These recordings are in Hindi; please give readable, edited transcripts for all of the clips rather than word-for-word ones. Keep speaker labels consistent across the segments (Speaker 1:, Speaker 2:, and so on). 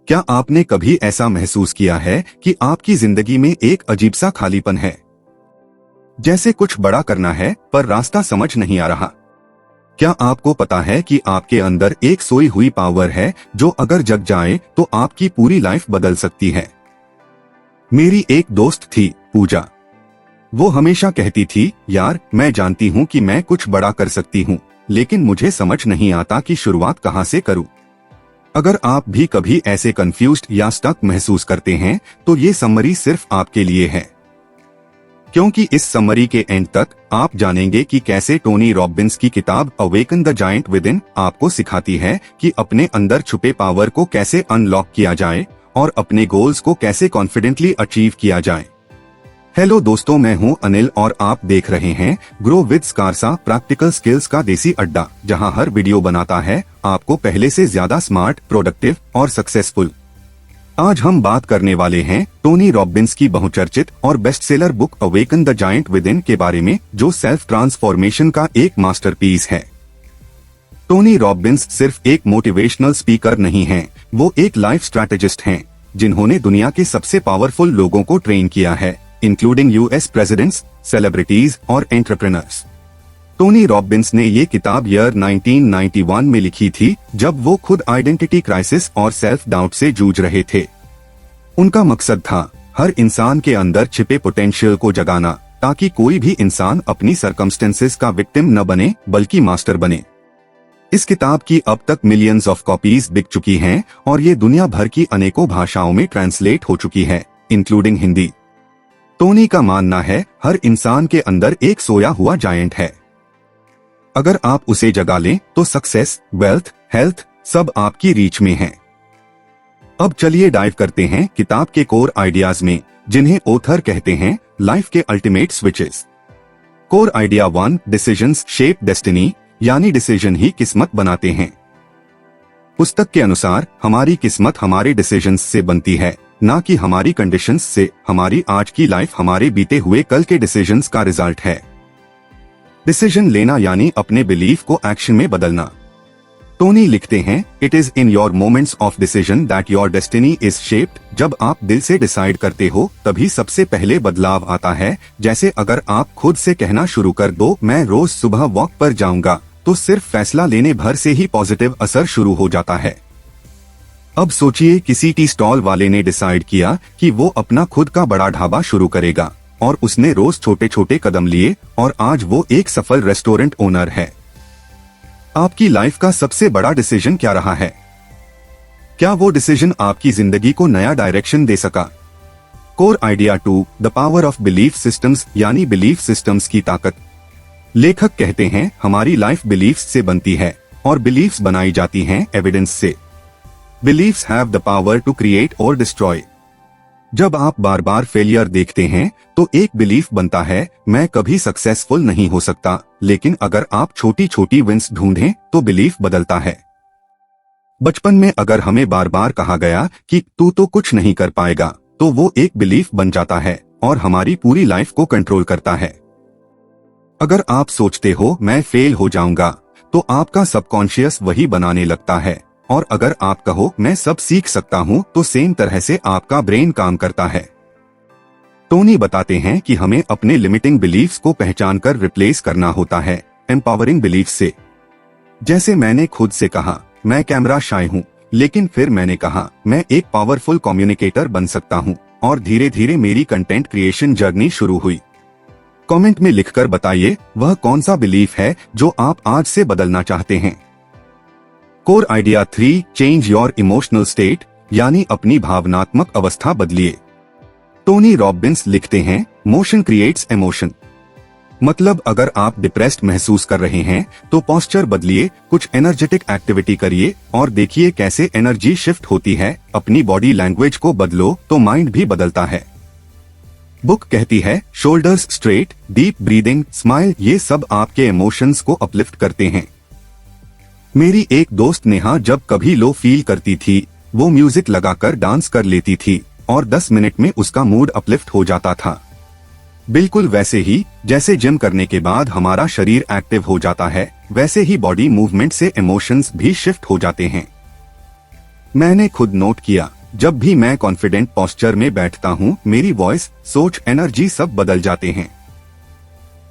Speaker 1: क्या आपने कभी ऐसा महसूस किया है कि आपकी जिंदगी में एक अजीब सा खालीपन है, जैसे कुछ बड़ा करना है पर रास्ता समझ नहीं आ रहा? क्या आपको पता है कि आपके अंदर एक सोई हुई पावर है जो अगर जग जाए तो आपकी पूरी लाइफ बदल सकती है? मेरी एक दोस्त थी, पूजा। वो हमेशा कहती थी, यार मैं जानती हूँ कि मैं कुछ बड़ा कर सकती हूँ, लेकिन मुझे समझ नहीं आता कि शुरुआत कहाँ से करूँ। अगर आप भी कभी ऐसे कंफ्यूज्ड या स्टक महसूस करते हैं तो ये समरी सिर्फ आपके लिए है, क्योंकि इस समरी के एंड तक आप जानेंगे कि कैसे टोनी रॉबिन्स की किताब awaken the giant with in आपको सिखाती है कि अपने अंदर छुपे पावर को कैसे अनलॉक किया जाए और अपने गोल्स को कैसे कॉन्फिडेंटली अचीव किया जाए। हेलो दोस्तों, मैं हूं अनिल और आप देख रहे हैं ग्रो विद स्कारसा, प्रैक्टिकल स्किल्स का देसी अड्डा, जहां हर वीडियो बनाता है आपको पहले से ज्यादा स्मार्ट, प्रोडक्टिव और सक्सेसफुल। आज हम बात करने वाले हैं टोनी रॉबिन्स की बहुचर्चित और bestseller book awaken the giant with in के बारे में, जो सेल्फ ट्रांसफॉर्मेशन का एक मास्टरपीस है। टोनी रॉबिन्स सिर्फ एक मोटिवेशनल स्पीकर नहीं हैं, वो एक लाइफ स्ट्रैटेजिस्ट हैं, जिन्होंने दुनिया के सबसे पावरफुल लोगों को ट्रेन किया है, इंक्लूडिंग यूएस प्रेसिडेंट्स, सेलिब्रिटीज और एंटरप्रेन्योर्स। टोनी रॉबिन्स ने ये किताब ईयर 1991 में लिखी थी, जब वो खुद आइडेंटिटी क्राइसिस और सेल्फ डाउट से जूझ रहे थे। उनका मकसद था हर इंसान के अंदर छिपे पोटेंशियल को जगाना, ताकि कोई भी इंसान अपनी सर्कमस्टेंसेस का विक्टिम न बने बल्कि मास्टर बने। इस किताब की अब तक मिलियंस ऑफ कॉपीज बिक चुकी हैं और ये दुनिया भर की अनेकों भाषाओं में ट्रांसलेट हो चुकी है, इंक्लूडिंग हिंदी। टोनी का मानना है हर इंसान के अंदर एक सोया हुआ जायंट है। अगर आप उसे जगा लें तो सक्सेस, वेल्थ, हेल्थ सब आपकी रीच में है। अब चलिए डाइव करते हैं किताब के कोर आइडियाज में, जिन्हें ऑथर कहते हैं लाइफ के ultimate switches. Core idea 1, decisions shape destiny, यानी डिसीजन ही किस्मत बनाते हैं। पुस्तक के अनुसार हमारी किस्मत हमारे डिसीजंस से बनती है, ना कि हमारी कंडीशंस से। हमारी आज की लाइफ हमारे बीते हुए कल के डिसीजंस का रिजल्ट है। डिसीजन लेना यानी अपने बिलीफ को एक्शन में बदलना। टोनी लिखते हैं, it is in your moments of decision that your destiny is shaped. जब आप दिल से डिसाइड करते हो तभी सबसे पहले बदलाव आता है। जैसे अगर आप खुद से कहना शुरू कर दो, मैं रोज सुबह वॉक पर जाऊंगा, तो सिर्फ फैसला लेने भर से ही पॉजिटिव असर शुरू हो जाता है। अब सोचिए, किसी टी स्टॉल वाले ने डिसाइड किया कि वो अपना खुद का बड़ा ढाबा शुरू करेगा, और उसने रोज छोटे छोटे कदम लिए और आज वो एक सफल रेस्टोरेंट ओनर है। आपकी लाइफ का सबसे बड़ा डिसीजन क्या रहा है? क्या वो डिसीजन आपकी जिंदगी को नया डायरेक्शन दे सका? Core idea 2, the power of belief systems, यानी बिलीफ सिस्टम्स की ताकत। लेखक कहते हैं हमारी लाइफ बिलीफ्स से बनती है और बिलीफ्स बनाई जाती हैं एविडेंस से। Beliefs have the power to create or destroy. जब आप बार बार फेलियर देखते हैं तो एक बिलीफ बनता है, मैं कभी सक्सेसफुल नहीं हो सकता। लेकिन अगर आप छोटी छोटी विंस ढूंढें तो बिलीफ बदलता है। बचपन में अगर हमें बार बार कहा गया कि तू तो कुछ नहीं कर पाएगा, तो वो एक बिलीफ बन जाता है और हमारी पूरी लाइफ को कंट्रोल करता है। अगर आप सोचते हो मैं फेल हो जाऊंगा, तो आपका सबकॉन्शियस वही बनाने लगता है। और अगर आप कहो मैं सब सीख सकता हूँ, तो सेम तरह से आपका ब्रेन काम करता है। टोनी बताते हैं कि हमें अपने लिमिटिंग बिलीफ्स को पहचानकर रिप्लेस करना होता है एम्पावरिंग बिलीफ से। जैसे मैंने खुद से कहा, मैं कैमरा शाय हूँ, लेकिन फिर मैंने कहा मैं एक पावरफुल कम्युनिकेटर बन सकता हूँ, और धीरे धीरे मेरी कंटेंट क्रिएशन जर्नी शुरू हुई। कमेंट में लिखकर बताइए वह कौन सा बिलीफ है जो आप आज से बदलना चाहते हैं। Core idea 3, change your emotional state, यानी अपनी भावनात्मक अवस्था बदलिए। टोनी रॉबिन्स लिखते हैं, मोशन क्रिएट्स इमोशन। मतलब अगर आप डिप्रेस्ड महसूस कर रहे हैं तो पोस्चर बदलिए, कुछ एनर्जेटिक एक्टिविटी करिए और देखिए कैसे एनर्जी शिफ्ट होती है। अपनी बॉडी लैंग्वेज को बदलो तो माइंड भी बदलता है। बुक कहती है, shoulders straight, deep breathing, smile, ये सब आपके इमोशंस को अपलिफ्ट करते हैं। मेरी एक दोस्त नेहा जब कभी लो फील करती थी, वो म्यूजिक लगाकर डांस कर लेती थी और 10 मिनट में उसका मूड अपलिफ्ट हो जाता था। बिल्कुल वैसे ही जैसे जिम करने के बाद हमारा शरीर एक्टिव हो जाता है, वैसे ही बॉडी मूवमेंट से इमोशंस भी शिफ्ट हो जाते हैं। मैंने खुद नोट किया, जब भी मैं कॉन्फिडेंट पोस्चर में बैठता हूँ, मेरी वॉइस, सोच, एनर्जी सब बदल जाते हैं।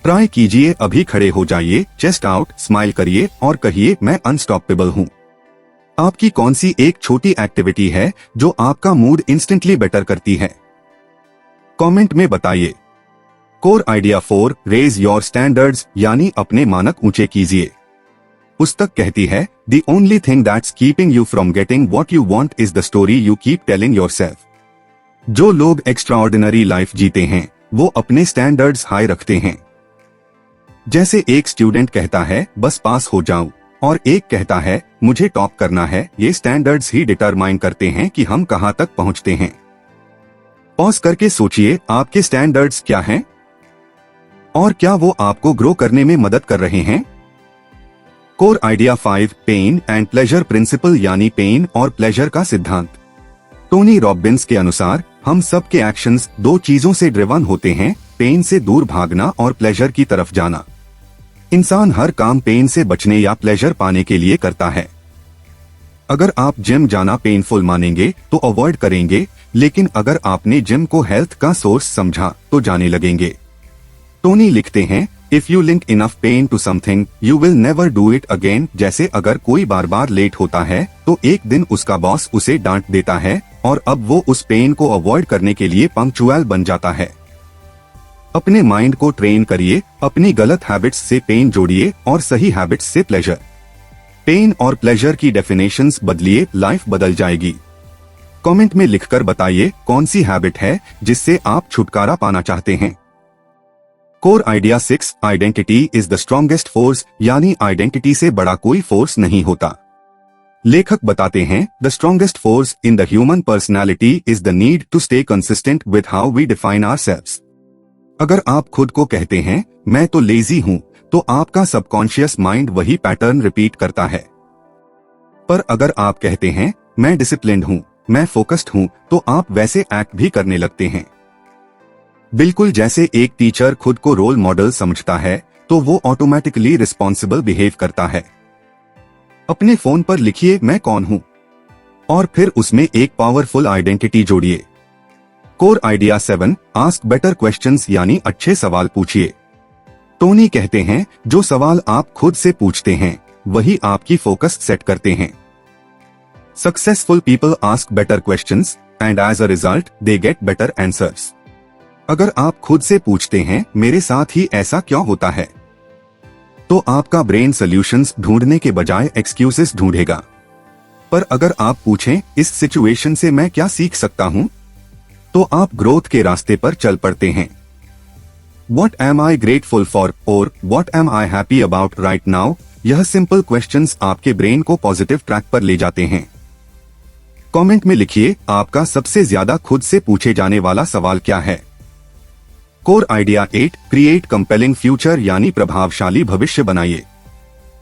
Speaker 1: ट्राई कीजिए, अभी खड़े हो जाइए, चेस्ट आउट, स्माइल करिए और कहिए, मैं अनस्टॉपेबल हूँ। आपकी कौन सी एक छोटी एक्टिविटी है जो आपका मूड इंस्टेंटली बेटर करती है? कमेंट में बताइए। Core idea 4, raise your standards, यानी अपने मानक ऊंचे कीजिए। पुस्तक कहती है, the only thing that's keeping you from getting what you want is the story you keep telling yourself. जो लोग एक्स्ट्राऑर्डिनरी लाइफ जीते हैं, वो अपने स्टैंडर्ड्स हाई रखते हैं। जैसे एक स्टूडेंट कहता है, बस पास हो जाऊं, और एक कहता है, मुझे टॉप करना है। ये स्टैंडर्ड्स ही डिटरमाइन करते हैं कि हम कहां तक पहुंचते हैं। पॉज करके सोचिए, आपके स्टैंडर्ड्स क्या हैं? और क्या वो आपको ग्रो करने में मदद कर रहे हैं? Core idea 5, pain and pleasure principle, यानी पेन और प्लेजर का सिद्धांत। टोनी रॉबिन्स के अनुसार हम सब के एक्शंस दो चीजों से ड्रिवन होते हैं, पेन से दूर भागना और प्लेजर की तरफ जाना। इंसान हर काम पेन से बचने या प्लेजर पाने के लिए करता है। अगर आप जिम जाना पेनफुल मानेंगे तो अवॉइड करेंगे, लेकिन अगर आपने जिम को हेल्थ का सोर्स समझा तो जाने लगेंगे। टोनी लिखते हैं, if you link enough pain to something you will never do it again. जैसे अगर कोई बार बार लेट होता है तो एक दिन उसका बॉस उसे डांट देता है और अब वो उस पेन को अवॉइड करने के लिए पंक्चुअल बन जाता है। अपने माइंड को ट्रेन करिए, अपनी गलत हैबिट्स से पेन जोड़िए और सही हैबिट्स से प्लेजर। पेन और प्लेजर की डेफिनेशंस बदलिए, लाइफ बदल जाएगी। कमेंट में लिखकर बताइए, कौन सी हैबिट है जिससे आप छुटकारा पाना चाहते हैं। Core idea 6, identity is the strongest force, यानी आइडेंटिटी से बड़ा कोई फोर्स नहीं होता। लेखक बताते हैं, the strongest force in the human personality is the need to stay consistent with how we define ourselves. अगर आप खुद को कहते हैं, मैं तो लेजी हूं, तो आपका सबकॉन्शियस माइंड वही पैटर्न रिपीट करता है। पर अगर आप कहते हैं, मैं डिसिप्लिन्ड हूं, मैं फोकस्ड हूं, तो आप वैसे एक्ट भी करने लगते हैं। बिल्कुल जैसे एक टीचर खुद को रोल मॉडल समझता है तो वो ऑटोमेटिकली रिस्पॉन्सिबल बिहेव करता है। अपने फोन पर लिखिए, मैं कौन हूं, और फिर उसमें एक पावरफुल आइडेंटिटी जोड़िए। Core idea 7, ask better questions, यानी अच्छे सवाल पूछिए। टोनी कहते हैं, जो सवाल आप खुद से पूछते हैं वही आपकी फोकस सेट करते हैं। Successful people ask better questions and as a result they get better answers. अगर आप खुद से पूछते हैं, मेरे साथ ही ऐसा क्यों होता है, तो आपका ब्रेन सॉल्यूशंस ढूंढने के बजाय एक्सक्यूजेस ढूंढेगा। पर अगर आप पूछें, इस सिचुएशन से मैं क्या सीख सकता हूं, तो आप ग्रोथ के रास्ते पर चल पड़ते हैं। What am I grateful for और What am I happy about right now? यह सिंपल क्वेश्चंस आपके ब्रेन को पॉजिटिव ट्रैक पर ले जाते हैं। कमेंट में लिखिए, आपका सबसे ज्यादा खुद से पूछे जाने वाला सवाल क्या है। Core idea 8, create compelling future, यानी प्रभावशाली भविष्य बनाइए।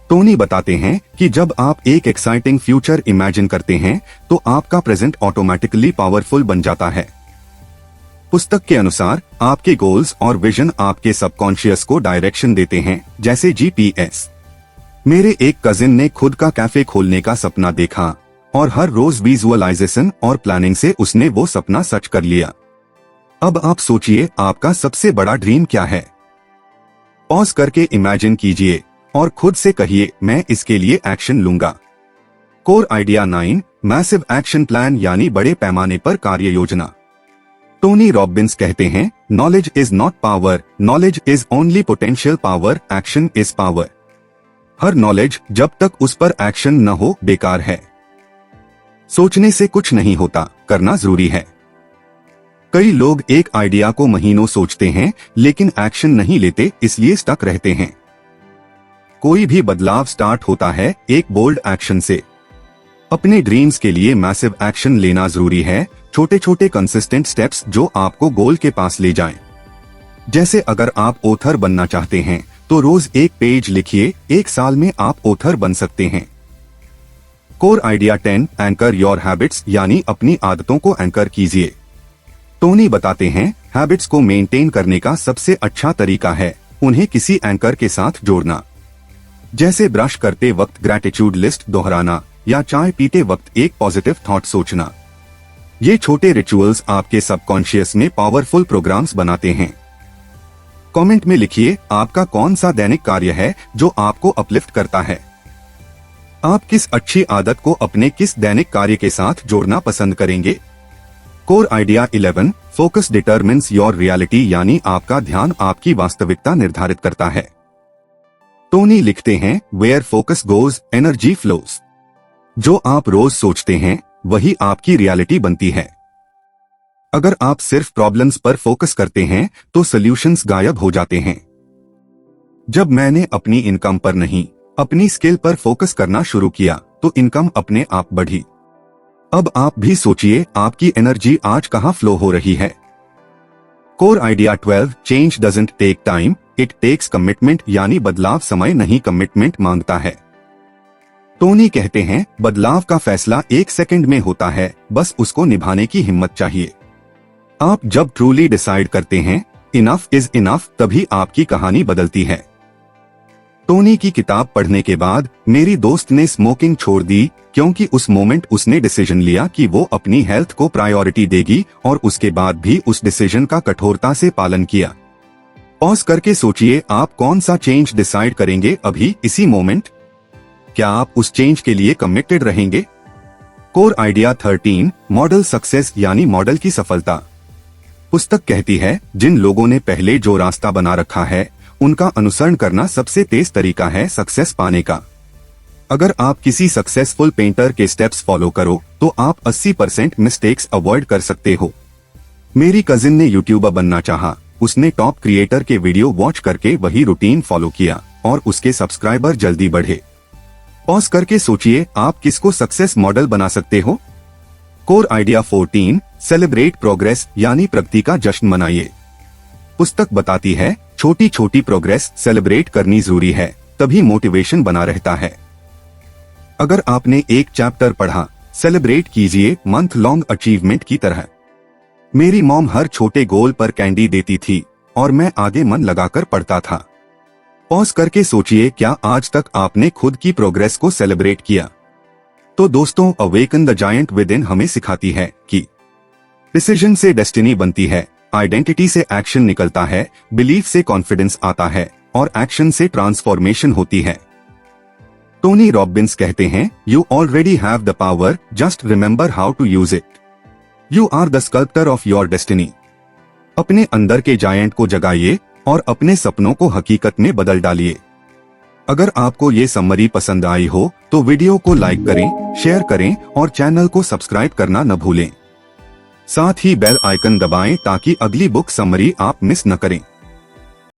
Speaker 1: टोनी बताते हैं कि जब आप एक एक्साइटिंग फ्यूचर इमेजिन करते हैं तो आपका प्रेजेंट ऑटोमेटिकली पावरफुल बन जाता है। पुस्तक के अनुसार आपके गोल्स और विजन आपके सबकॉन्शियस को डायरेक्शन देते हैं, जैसे जीपीएस। मेरे एक कजिन ने खुद का कैफे खोलने का सपना देखा और हर रोज विजुअलाइजेशन और प्लानिंग से उसने वो सपना सच कर लिया। अब आप सोचिए, आपका सबसे बड़ा ड्रीम क्या है। पॉज करके इमेजिन कीजिए और खुद से कहिए, मैं इसके लिए एक्शन लूंगा। Core idea 9, massive action plan, यानी बड़े पैमाने पर कार्य योजना। टोनी रॉबिन्स कहते हैं, knowledge is not power, knowledge is only potential power, action is power. Her knowledge जब तक उस पर एक्शन न हो बेकार है। सोचने से कुछ नहीं होता, करना जरूरी है। कई लोग एक आइडिया को महीनों सोचते हैं लेकिन एक्शन नहीं लेते, इसलिए स्टक रहते हैं। कोई भी बदलाव स्टार्ट होता है एक बोल्ड एक्शन से। अपने ड्रीम्स के लिए मैसिव एक्शन लेना जरूरी है, छोटे छोटे कंसिस्टेंट स्टेप्स जो आपको गोल के पास ले जाएं। जैसे अगर आप ऑथर बनना चाहते हैं तो रोज एक पेज लिखिए, एक साल में आप ऑथर बन सकते हैं। Core idea 10, anchor your habits, यानी अपनी आदतों को एंकर कीजिए। टोनी बताते हैं, हैबिट्स को मेंटेन करने का सबसे अच्छा तरीका है उन्हें किसी एंकर के साथ जोड़ना। जैसे ब्रश करते वक्त ग्रैटिट्यूड लिस्ट दोहराना या चाय पीते वक्त एक पॉजिटिव थॉट सोचना। ये छोटे रिचुअल्स आपके सबकॉन्शियस में पावरफुल प्रोग्राम्स बनाते हैं। कमेंट में लिखिए आपका कौन सा दैनिक कार्य है जो आपको अपलिफ्ट करता है। आप किस अच्छी आदत को अपने किस दैनिक कार्य के साथ जोड़ना पसंद करेंगे। Core idea 11 focus determines your reality, यानी आपका ध्यान आपकी वास्तविकता निर्धारित करता है। टोनी लिखते हैं where focus goes energy flows. जो आप रोज सोचते हैं वही आपकी रियलिटी बनती है। अगर आप सिर्फ प्रॉब्लम्स पर फोकस करते हैं तो सॉल्यूशंस गायब हो जाते हैं। जब मैंने अपनी इनकम पर नहीं अपनी स्किल पर फोकस करना शुरू किया तो इनकम अपने आप बढ़ी। अब आप भी सोचिए आपकी एनर्जी आज कहां फ्लो हो रही है। Core idea 12 change doesn't take time, it takes commitment, यानी बदलाव समय नहीं कमिटमेंट मांगता है। टोनी कहते हैं बदलाव का फैसला 1 सेकंड में होता है, बस उसको निभाने की हिम्मत चाहिए। आप जब ट्रूली डिसाइड करते हैं इनफ इज इनफ, तभी आपकी कहानी बदलती है। टोनी की किताब पढ़ने के बाद मेरी दोस्त ने स्मोकिंग छोड़ दी क्योंकि उस मोमेंट उसने डिसीजन लिया कि वो अपनी हेल्थ को प्रायोरिटी देगी और उसके बाद भी उस डिसीजन का कठोरता से पालन किया। पॉज करके सोचिए आप कौन सा चेंज डिसाइड करेंगे अभी इसी मोमेंट। क्या आप उस चेंज के लिए कमिटेड रहेंगे। कोर आइडिया 13 मॉडल सक्सेस, यानी मॉडल की सफलता। पुस्तक कहती है जिन लोगों ने पहले जो रास्ता बना रखा है उनका अनुसरण करना सबसे तेज तरीका है सक्सेस पाने का। अगर आप किसी सक्सेसफुल पेंटर के स्टेप्स फॉलो करो तो आप 80% मिस्टेक्स अवॉइड कर सकते हो। मेरी कजिन ने यूट्यूबर बनना चाहा, उसने टॉप क्रिएटर के वीडियो वॉच करके वही रूटीन फॉलो किया और उसके सब्सक्राइबर जल्दी बढ़े। पॉज करके सोचिए आप किसको सक्सेस मॉडल बना सकते हो। कोर आइडिया 14 सेलिब्रेट प्रोग्रेस, यानी प्रगति का जश्न मनाइए। पुस्तक बताती है छोटी छोटी प्रोग्रेस सेलिब्रेट करनी जरूरी है, तभी मोटिवेशन बना रहता है। अगर आपने एक चैप्टर पढ़ा सेलिब्रेट कीजिए मंथ लॉन्ग अचीवमेंट की तरह। मेरी मॉम हर छोटे गोल पर कैंडी देती थी और मैं आगे मन लगाकर पढ़ता था। पॉज करके सोचिए क्या आज तक आपने खुद की प्रोग्रेस को सेलिब्रेट किया। तो दोस्तों awaken the giant with in हमें सिखाती है कि डिसीजन से डेस्टिनी बनती है, आइडेंटिटी से एक्शन निकलता है, बिलीफ से कॉन्फिडेंस आता है और एक्शन से ट्रांसफॉर्मेशन होती है। टोनी रॉबिन्स कहते हैं you already have the power, just remember how to use it. You are the sculptor of your destiny. अपने अंदर के जायंट को जगाइए और अपने सपनों को हकीकत में बदल डालिए। अगर आपको ये समरी पसंद आई हो तो वीडियो को लाइक करें, शेयर करें और चैनल को सब्सक्राइब करना न भूलें। साथ ही बेल आइकन दबाएं ताकि अगली बुक समरी आप मिस न करें।